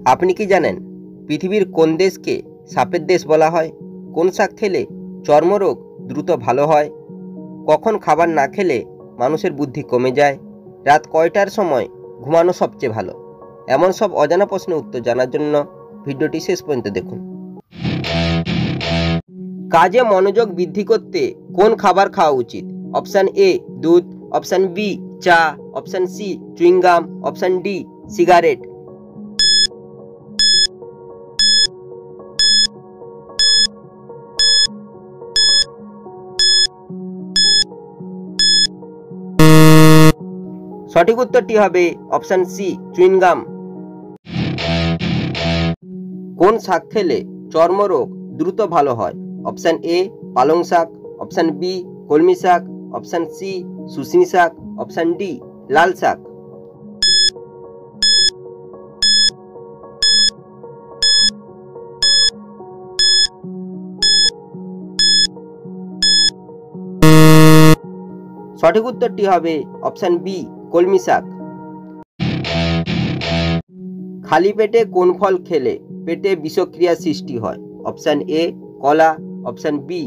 আপনি কি জানেন পৃথিবীর কোন দেশকে সাপের দেশ বলা হয়? কোন শাক খেলে চর্মরোগ দ্রুত ভালো হয়? কখন খাবার না খেলে মানুষের বুদ্ধি কমে যায়? রাত কয়টার সময় ঘুমানো সবচেয়ে ভালো? এমন সব অজানা প্রশ্নের উত্তর জানার জন্য ভিডিওটি শেষ পর্যন্ত দেখুন। কাজে মনোযোগ বৃদ্ধি করতে কোন খাবার খাওয়া উচিত? অপশান এ দুধ, অপশান বি চা, option C chewing gum, option D cigarette. সঠিক উত্তরটি হবে অপশান সি চুইংগাম। কোন শাক খেলে চর্মরোগ দ্রুত ভালো হয়? অপশান এ পালং শাক, অপশান বি কলমি শাক, অপশান সি শুশনি শাক, অপশান ডি লাল শাক। সঠিক উত্তরটি হবে অপশান বি কলমি শাক। খালি পেটে কোন ফল খেলে পেটে বিষক্রিয়া সৃষ্টি হয়? অপশান এ কলা, অপশান বি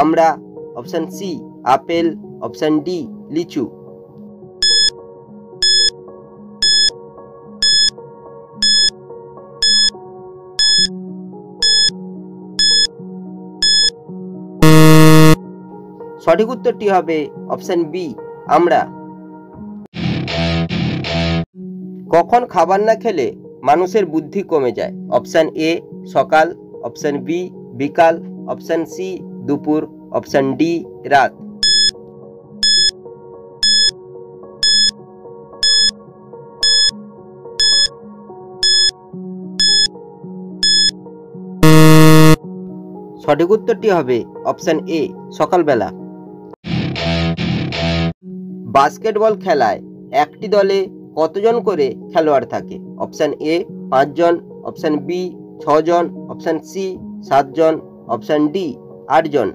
আমড়া, option C apple, option D লিচু। সঠিক উত্তরটি হবে অপশান বি আমড়া। কখন খাবার না খেলে মানুষের বুদ্ধি কমে যায়? অপশান এ সকাল, অপশান বি বিকাল, অপশান সি দুপুর, অপশান ডি রাত। সঠিক উত্তরটি হবে অপশান এ সকালবেলা। বাস্কেটবল খেলায় একটি দলে কতজন করে খেলোয়াড় থাকে? অপশান এ 5 জন, অপশান বি 6 জন, অপশান সি 7 জন, অপশান ডি 8 জন।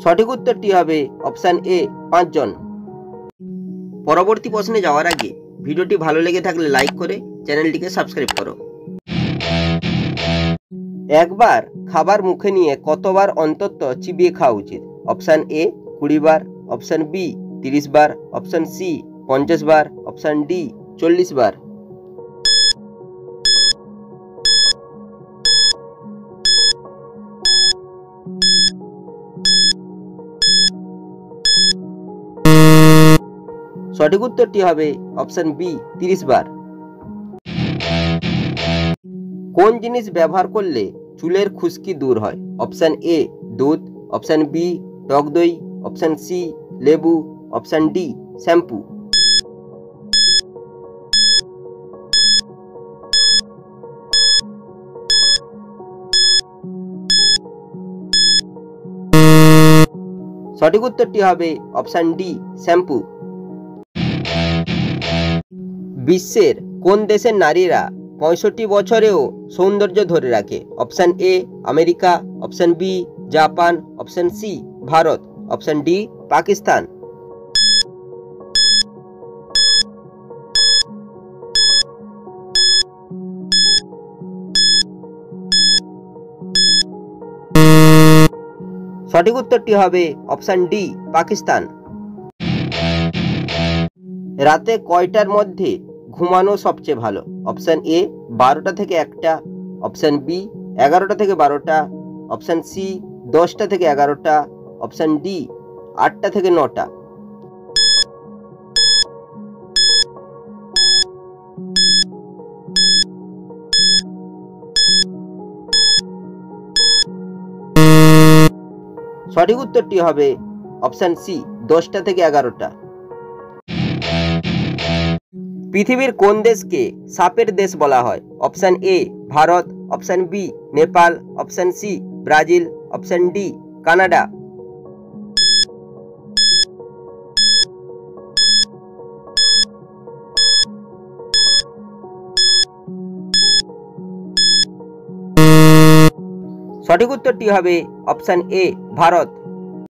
সঠিক উত্তরটি হবে অপশান এ 5 জন। পরবর্তী প্রশ্নে যাওয়ার আগে ভিডিওটি ভালো লেগে থাকলে লাইক করে চ্যানেলটিকে সাবস্ক্রাইব করো। একবার খাবার মুখে নিয়ে কতবার অন্তত চিবিয়ে খাওয়া উচিত? অপশান এ 20 বার, অপশান বি 30 বার, অপশান সি 50 বার, অপশান ডি 40 বার। সঠিক উত্তরটি হবে অপশান বি 30 বার। কোন জিনিস ব্যবহার করলে চুলের খুশকি দূর হয়? অপশান এ দুধ, অপশান বি টক দই, অপশান সি লেবু, অপশান ডি শ্যাম্পু। সঠিক উত্তরটি হবে অপশান ডি শ্যাম্পু। বিশ্বের কোন দেশের নারীরা 65 বছরেও সৌন্দর্য ধরে রাখে? Option A America, option B Japan, option C Bharat, option D Pakistan. সঠিক উত্তরটি হবে অপশান ডি পাকিস্তান। রাতে কয়টার মধ্যে ঘুমানো সবচেয়ে ভালো? অপশান এ 12টা থেকে 1টা, অপশান বি 11টা থেকে 12টা, অপশান সি 10টা থেকে 11টা, অপশান ডি 8টা থেকে 9টা। সঠিক উত্তরটি হবে অপশান সি 10টা থেকে 11টা। পৃথিবীর কোন দেশকে সাপের দেশ বলা হয়? Option A Bharat, option B Nepal, option C Brazil, option D Canada. সঠিক উত্তরটি হবে অপশান এ ভারত।